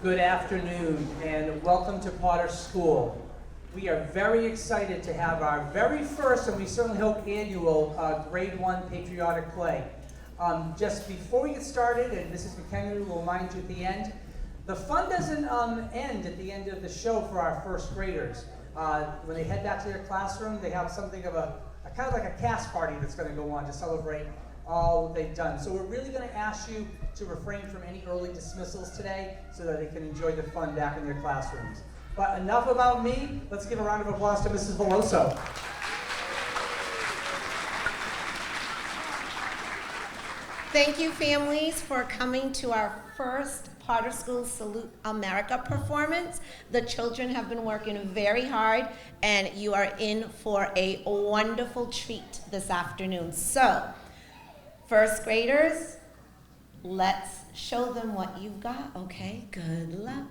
Good afternoon and welcome to Potter School. We are very excited to have our very first, and we certainly hope annual, Grade 1 patriotic play. Just before we get started, and Mrs. McHenry will remind you at the end, the fun doesn't end at the end of the show for our first graders. When they head back to their classroom, they have something of a kind of like a cast party that's going to go on to celebrate all they've done. So we're really going to ask you to refrain from any early dismissals today so that they can enjoy the fun back in their classrooms. But enough about me. Let's give a round of applause to Mrs. Veloso. Thank you, families, for coming to our first Potter School Salute America performance. The children have been working very hard, and you are in for a wonderful treat this afternoon. So, first graders, let's show them what you've got, okay? Good luck.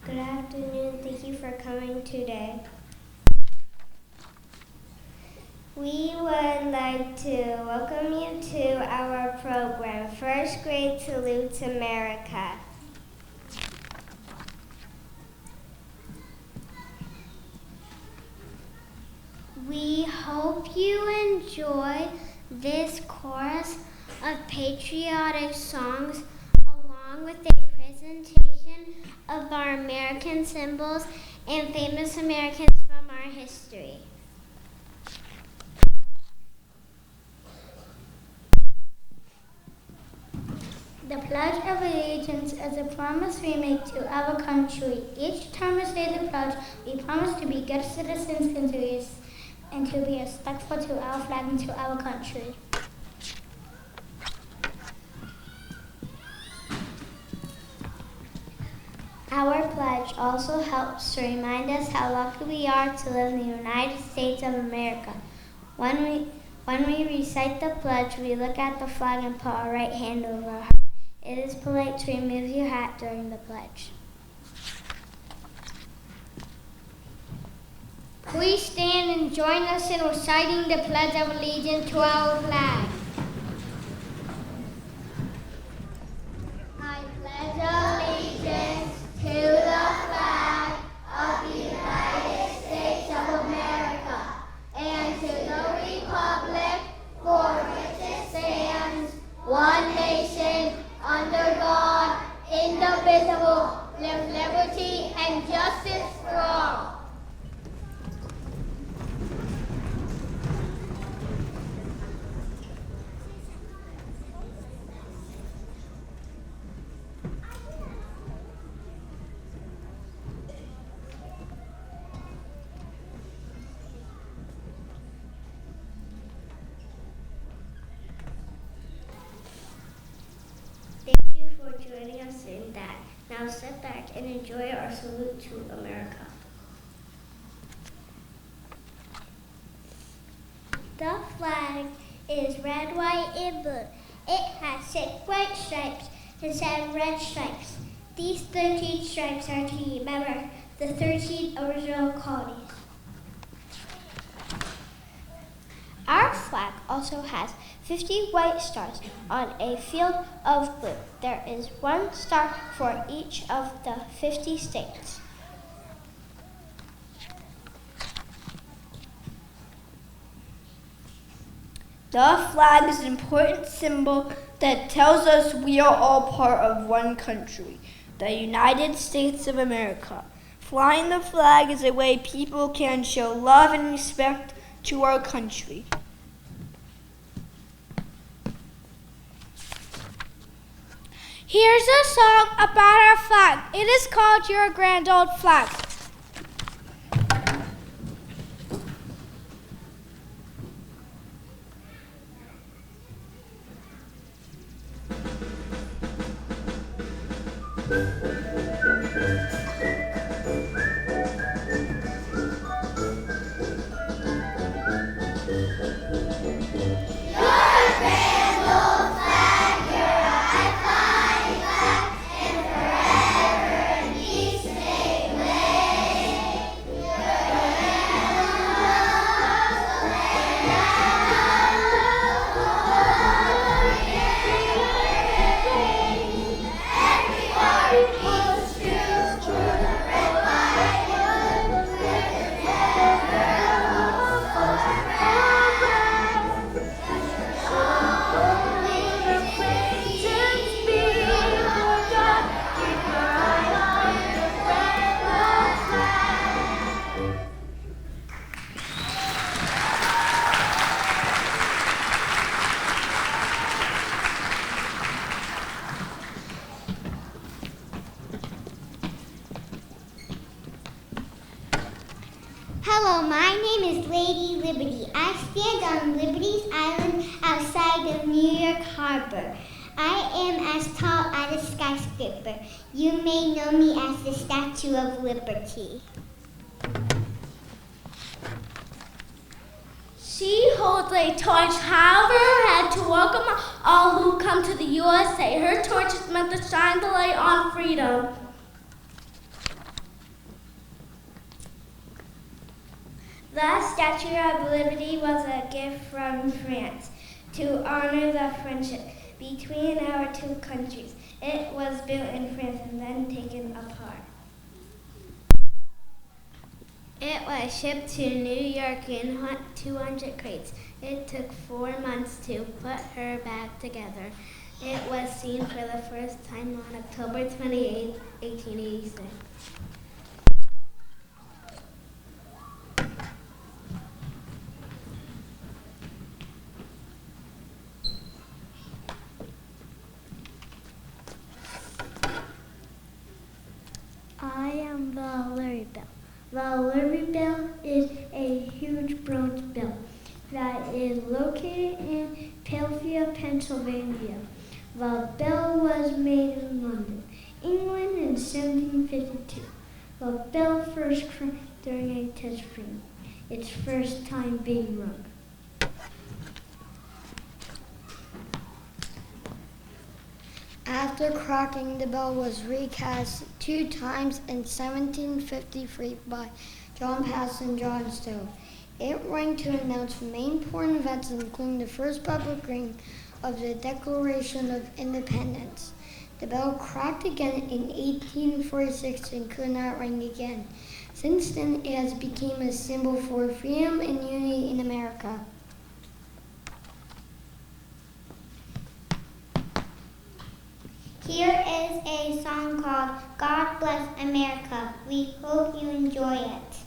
Good afternoon. Thank you for coming today. We would like to welcome you to our program, First Grade Salutes America. We hope you enjoy this chorus of patriotic songs along with a presentation of our American symbols and famous Americans from our history. The Pledge of Allegiance is a promise we make to our country. Each time we say the pledge, we promise to be good citizens and to be respectful to our flag and to our country. Our pledge also helps to remind us how lucky we are to live in the United States of America. When we recite the pledge, we look at the flag and put our right hand over our heart. It is polite to remove your hat during the pledge. Please stand and join us in reciting the Pledge of Allegiance to our flag. I pledge allegiance to the flag of the United States of America and to the republic for which it stands, one nation, under God, indivisible, with liberty and justice for all. Joining us in that. Now sit back and enjoy our salute to America. The flag is red, white, and blue. It has 6 white stripes and 7 red stripes. These 13 stripes are to remember the 13 original colonies. Our flag also has 50 white stars on a field of blue. There is 1 star for each of the 50 states. The flag is an important symbol that tells us we are all part of one country, the United States of America. Flying the flag is a way people can show love and respect to our country. Here's a song about our flag. It is called Your Grand Old Flag. Hello, my name is Lady Liberty. I stand on Liberty's Island outside of New York Harbor. I am as tall as a skyscraper. You may know me as the Statue of Liberty. She holds a torch, however, her head to welcome all who come to the USA. Her torch is meant to shine the light on freedom. The Statue of Liberty was a gift from France to honor the friendship between our two countries. It was built in France and then taken apart. It was shipped to New York in 200 crates. It took 4 months to put her back together. It was seen for the first time on October 28, 1886. I am the Liberty Bell. The Liberty Bell is a huge bronze bell that is located in Plainfield, Pennsylvania. The bell was made in London, England in 1752. The bell first cracked during a test ring, its first time being rung. After cracking, the bell was recast 2 times in 1753 by John Pass and John Stowe. It rang to announce main important events, including the first public ring of the Declaration of Independence. The bell cracked again in 1846 and could not ring again. Since then, it has become a symbol for freedom and unity in America. Here is a song called God Bless America. We hope you enjoy it.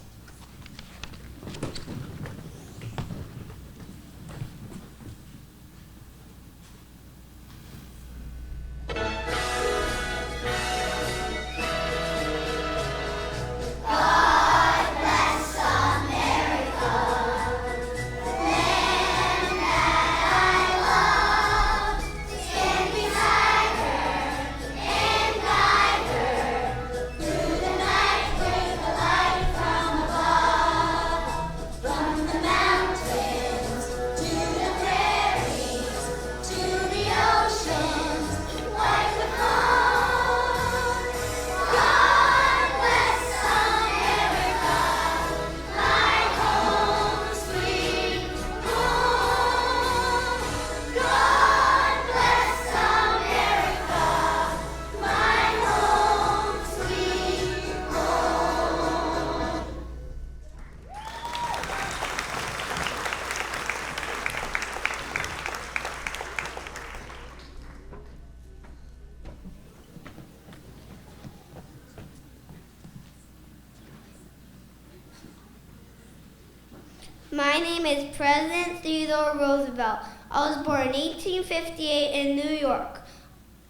My name is President Theodore Roosevelt. I was born in 1858 in New York.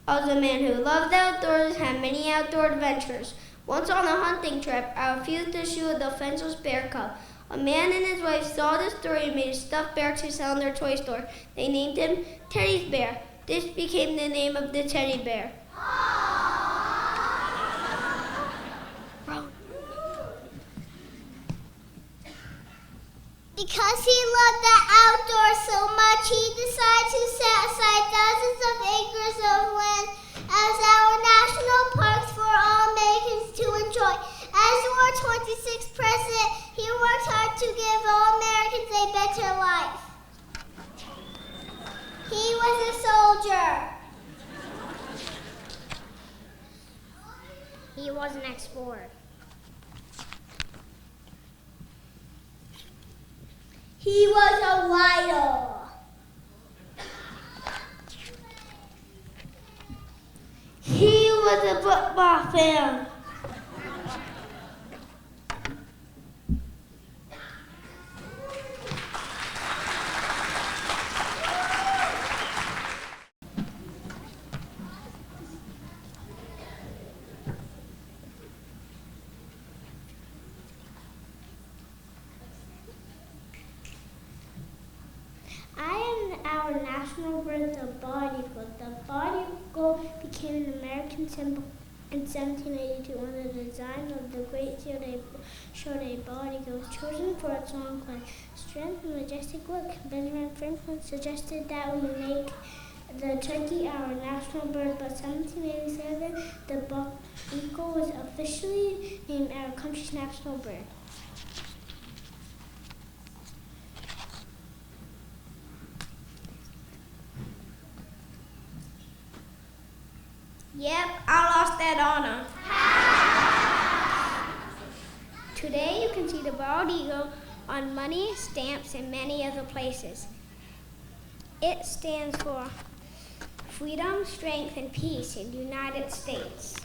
I was a man who loved outdoors, had many outdoor adventures. Once on a hunting trip, I refused to shoot a defenseless bear cub. A man and his wife saw this story and made a stuffed bear to sell in their toy store. They named him Teddy's Bear. This became the name of the teddy bear. Because he loved the outdoors so much, he decided to set aside thousands of acres of land as our national parks for all Americans to enjoy. As our 26th president, he worked hard to give all Americans a better life. He was a soldier. He was an explorer. He was a writer. He was a football fan. our national bird, the bald eagle. The bald eagle became an American symbol in 1782 when the design of the Great Seal showed a bald eagle chosen for its long clay, strength, and majestic look. Benjamin Franklin suggested that we make the turkey our national bird, but 1787 the bald eagle was officially named our country's national bird. Yep, I lost that honor. Today you can see the bald eagle on money, stamps, and many other places. It stands for freedom, strength, and peace in the United States.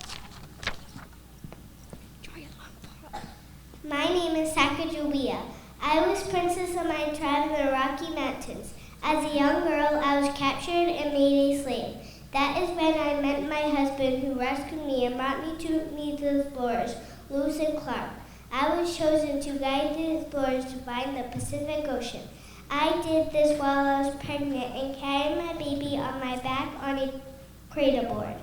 My name is Sacagawea. I was princess of my tribe in the Rocky Mountains. As a young girl, I was captured and made a slave. That is when I met my husband, who rescued me and brought me to the explorers, Lewis and Clark. I was chosen to guide the explorers to find the Pacific Ocean. I did this while I was pregnant and carried my baby on my back on a cradle board.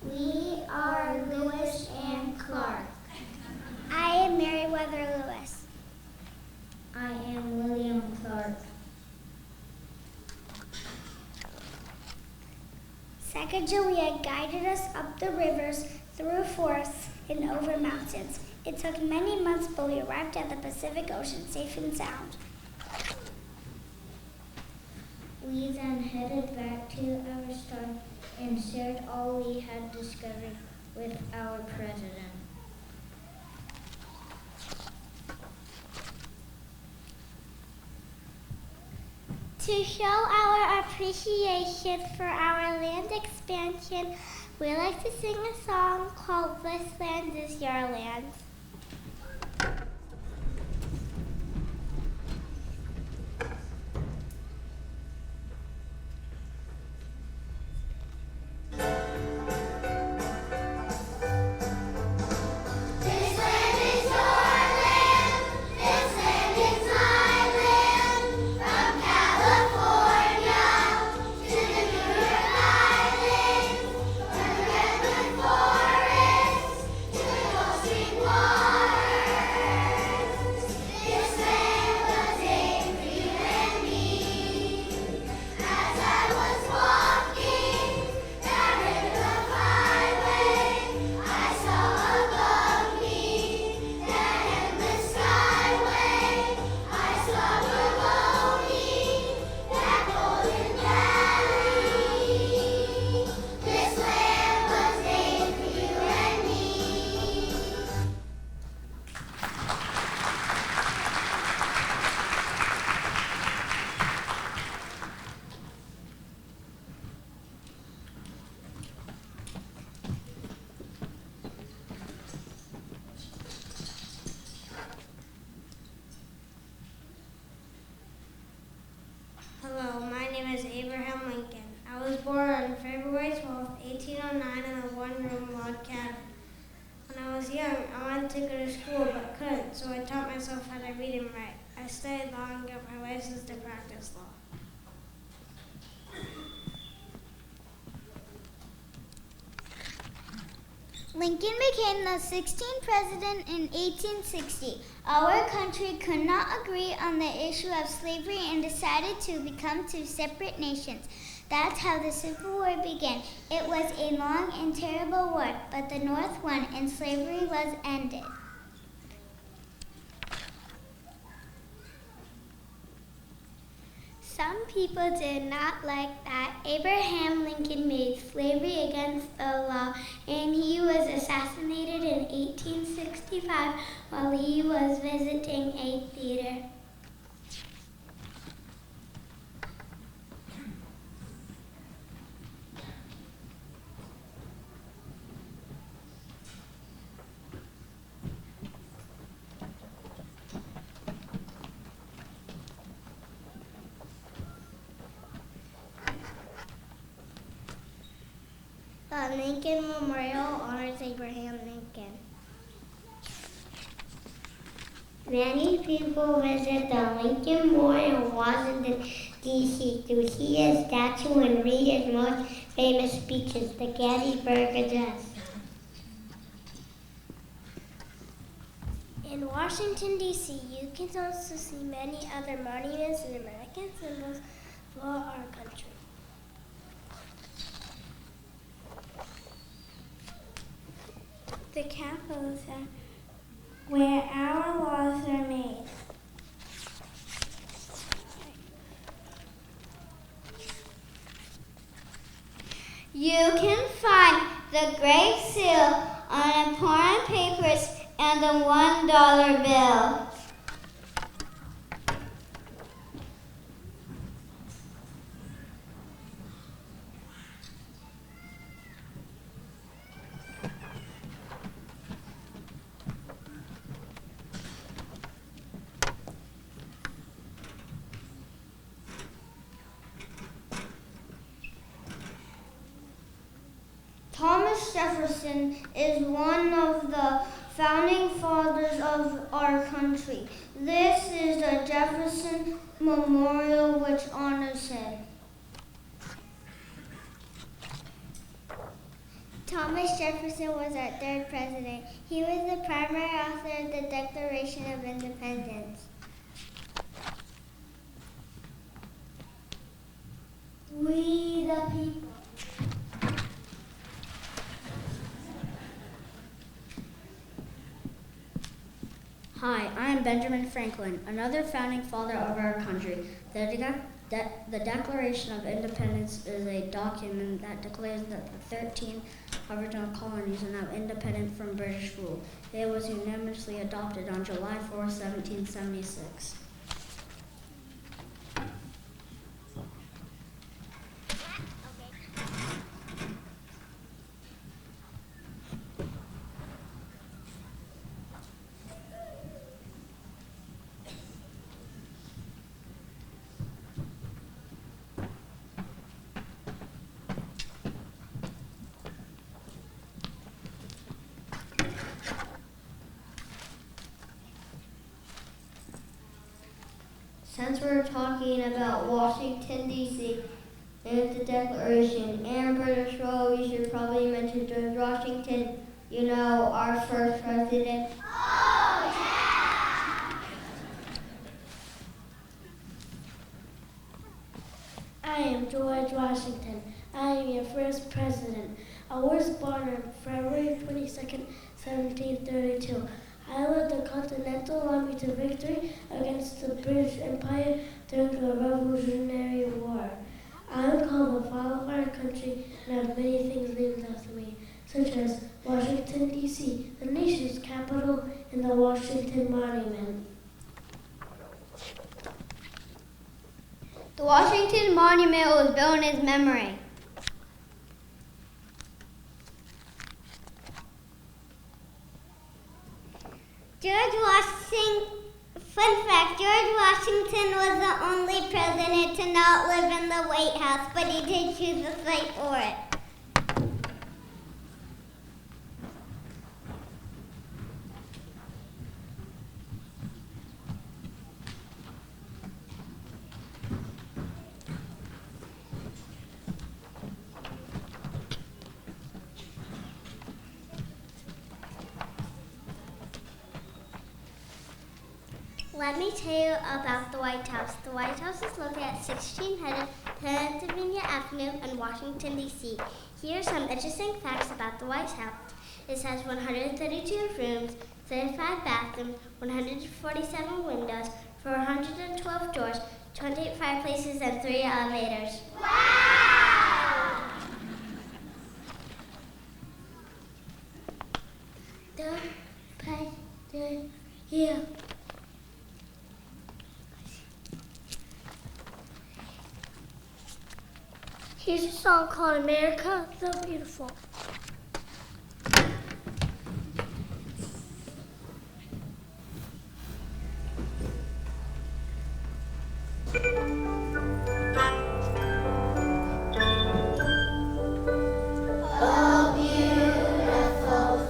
We are Lewis and Clark. I am Meriwether Lewis. I am William Clark. Sacagawea guided us up the rivers, through forests, and over mountains. It took many months, but we arrived at the Pacific Ocean safe and sound. We then headed back to our star and shared all we had discovered with our president. To show our appreciation for our land expansion, we like to sing a song called This Land is Your Land. Hello, my name is Abraham Lincoln. I was born on February 12, 1809 in a one-room log cabin. When I was young, I wanted to go to school but couldn't, so I taught myself how to read and write. I studied law and got my license to practice law. Lincoln became the 16th president in 1860. Our country could not agree on the issue of slavery and decided to become two separate nations. That's how the Civil War began. It was a long and terrible war, but the North won and slavery was ended. Some people did not like that Abraham Lincoln made slavery against the law, and he was assassinated in 1865 while he was visiting a theater. The Lincoln Memorial honors Abraham Lincoln. Many people visit the Lincoln Memorial in Washington, D.C. to see his statue and read his most famous speeches, the Gettysburg Address. In Washington, D.C., you can also see many other monuments and American symbols for our country. The Capitol is where our laws are made. You can find the Great Seal on important papers and the $1 bill. Thomas Jefferson is one of the founding fathers of our country. This is the Jefferson Memorial which honors him. Thomas Jefferson was our third president. He was the primary author of the Declaration of Independence. We the people. Hi, I am Benjamin Franklin, another founding father of our country. The Declaration of Independence is a document that declares that the 13 original colonies are now independent from British rule. It was unanimously adopted on July 4, 1776. Since we're talking about Washington, D.C. and the Declaration and British rule, we should probably mention George Washington, you know, our first president. I am George Washington. I am your first president. I was born on February 22nd, 1732. I led the Continental Army to victory against the British Empire during the Revolutionary War. I am called the father of our country and have many things named after me, such as Washington, D.C., the nation's capital, and the Washington Monument. The Washington Monument was built in his memory. Fun fact, George Washington was the only president to not live in the White House, but he did choose to fight for it. Let me tell you about the White House. The White House is located at 1600 Pennsylvania Avenue in Washington, D.C. Here are some interesting facts about the White House. It has 132 rooms, 35 bathrooms, 147 windows, 412 doors, 28 fireplaces, and 3 elevators. Wow! The president here. Here's a song called America the Beautiful.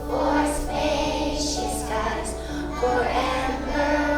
For spacious skies, for amber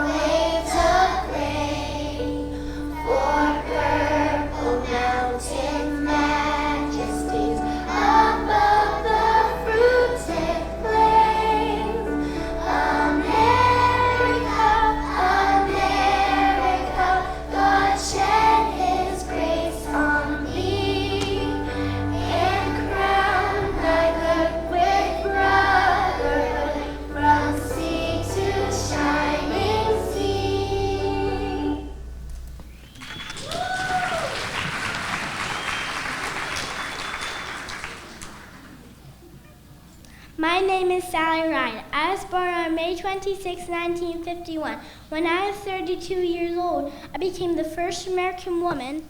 My name is Sally Ryan. I was born on May 26, 1951. When I was 32 years old, I became the first American woman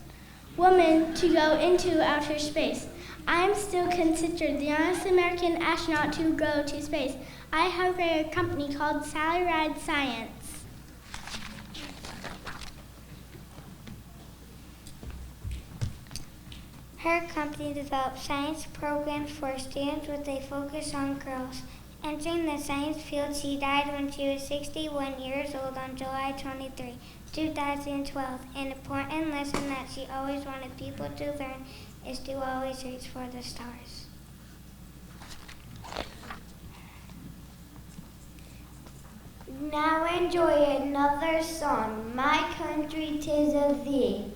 to go into outer space. I am still considered the youngest American astronaut to go to space. I have a company called Sally Ride Science. Her company develops science programs for students with a focus on girls. Entering the science field, she died when she was 61 years old on July 23, 2012. An important lesson that she always wanted people to learn is to always reach for the stars. Now enjoy another song, My Country 'Tis of Thee.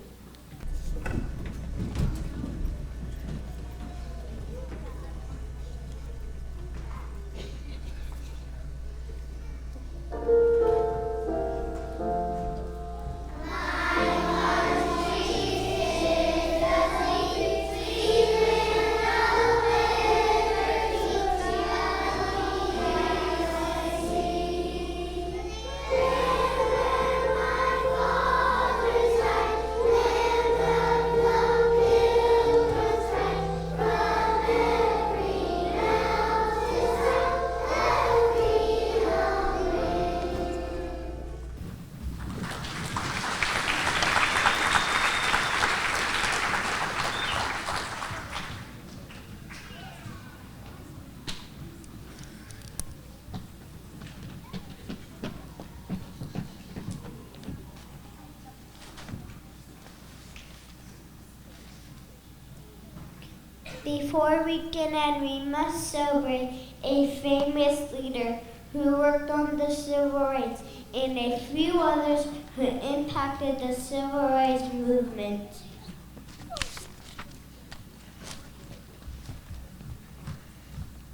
Before we can end, we must celebrate a famous leader who worked on the civil rights and a few others who impacted the civil rights movement.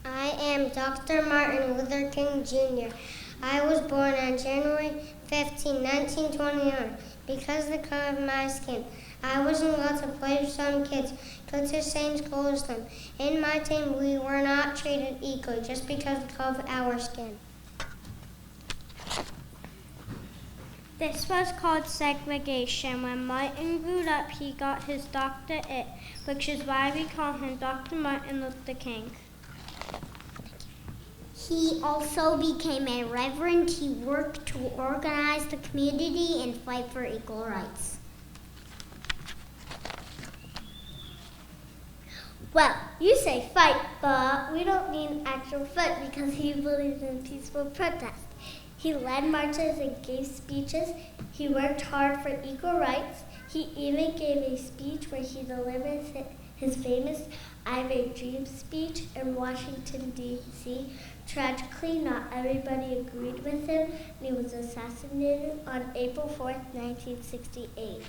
I am Dr. Martin Luther King Jr. I was born on January 15, 1929. Because of the color of my skin, I wasn't allowed to play with some kids, go to the same school as them. In my team, we were not treated equally just because of the color of our skin. This was called segregation. When Martin grew up, he got his doctorate, which is why we call him Dr. Martin Luther King. He also became a reverend. He worked to organize the community and fight for equal rights. Well, you say fight, but we don't mean actual fight because he believed in peaceful protest. He led marches and gave speeches. He worked hard for equal rights. He even gave a speech where he delivered his famous I Have a Dream speech in Washington, D.C. Tragically, not everybody agreed with him, and he was assassinated on April 4th, 1968.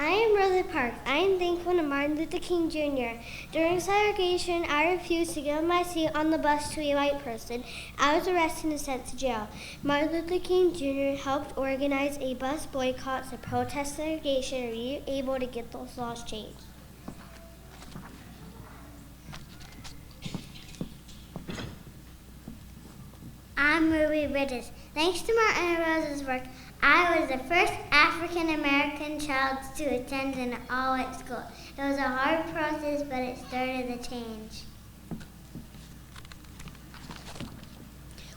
I am Rosa Parks. I am thankful to Martin Luther King Jr. During segregation, I refused to give my seat on the bus to a white person. I was arrested and sent to jail. Martin Luther King Jr. helped organize a bus boycott to protest segregation, and we were able to get those laws changed. I'm Ruby Bridges. Thanks to Martin and Rosa's work, I was the first African American child to attend an all-white school. It was a hard process, but it started a change.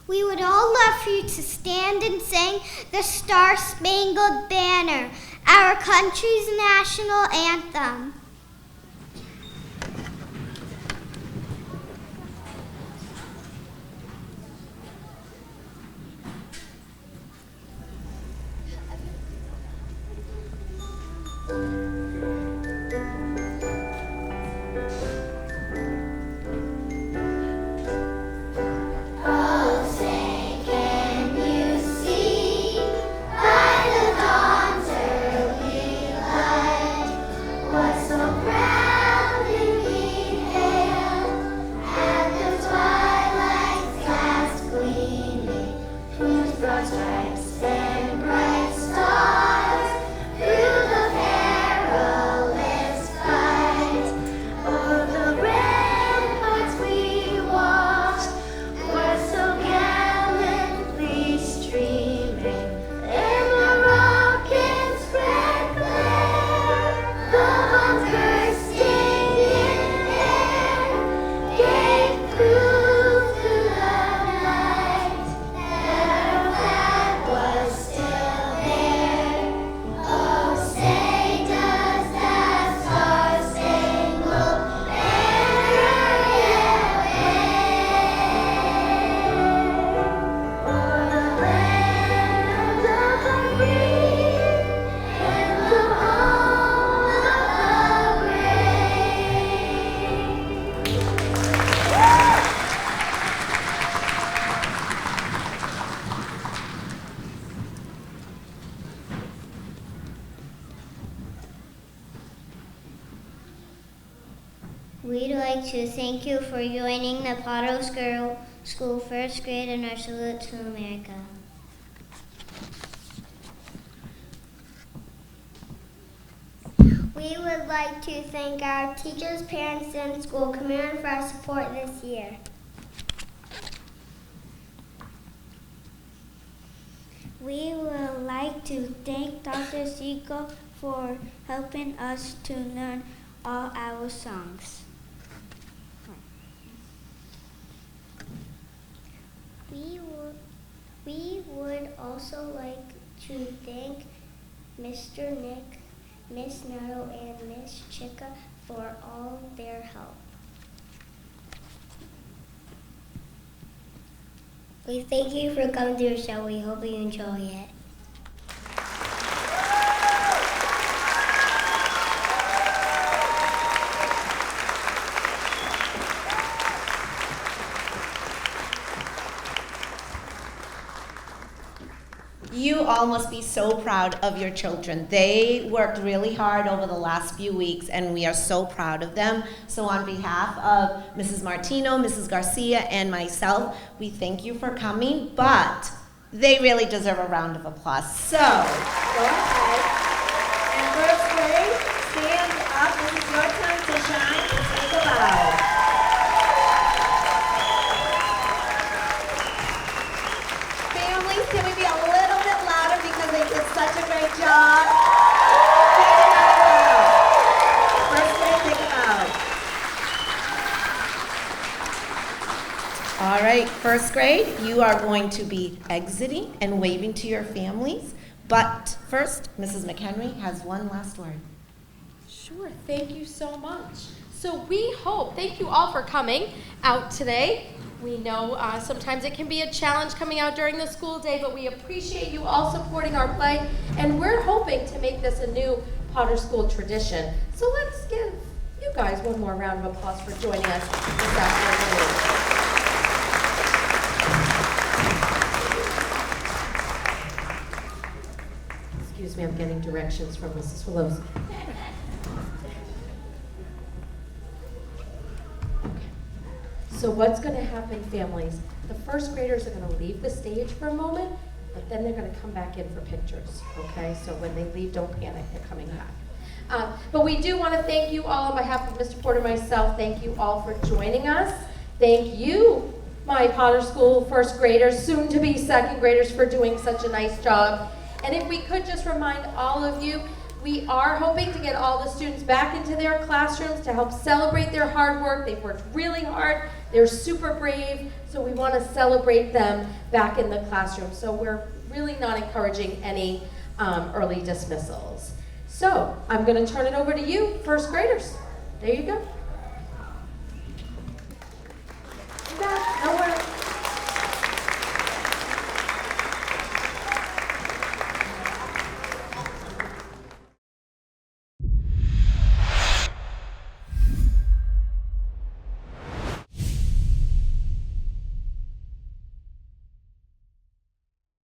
We would all love for you to stand and sing the Star-Spangled Banner, our country's national anthem. we'd like to thank you for joining the Potter School first grade in our Salute to America. We would like to thank our teachers, parents, and school community for our support this year. We would like to thank Dr. Siegel for helping us to learn all our songs. We would also like to thank Mr. Nick, Miss Nettle, and Miss Chica for all their help. We thank you for coming to our show. We hope you enjoy it. You all must be so proud of your children. They worked really hard over the last few weeks, and we are so proud of them. So on behalf of Mrs. Martino, Mrs. Garcia, and myself, we thank you for coming, but they really deserve a round of applause. So, go ahead. And first grade, stand up. This is your time to shine and take a bow. Families, can we be a little bit louder because they did such a great job? Take another bow. First grade, take a bow. All right, first grade, you are going to be exiting and waving to your families. But first, Mrs. McHenry has one last word. Sure, thank you so much. So we hope, thank you all for coming out today. We know sometimes it can be a challenge coming out during the school day, but we appreciate you all supporting our play, and we're hoping to make this a new Potter School tradition. So let's give you guys one more round of applause for joining us this afternoon. Excuse me, I'm getting directions from Mrs. Velosa. So what's going to happen, families? The first graders are going to leave the stage for a moment, but then they're going to come back in for pictures, okay? So when they leave, don't panic, they're coming back. But we do want to thank you all on behalf of Mr. Porter and myself. Thank you all for joining us. Thank you, my Potter School first graders, soon to be second graders, for doing such a nice job. And if we could just remind all of you, we are hoping to get all the students back into their classrooms to help celebrate their hard work. They've worked really hard. They're super brave, so we want to celebrate them back in the classroom. So we're really not encouraging any early dismissals. So I'm going to turn it over to you, first graders. There you go.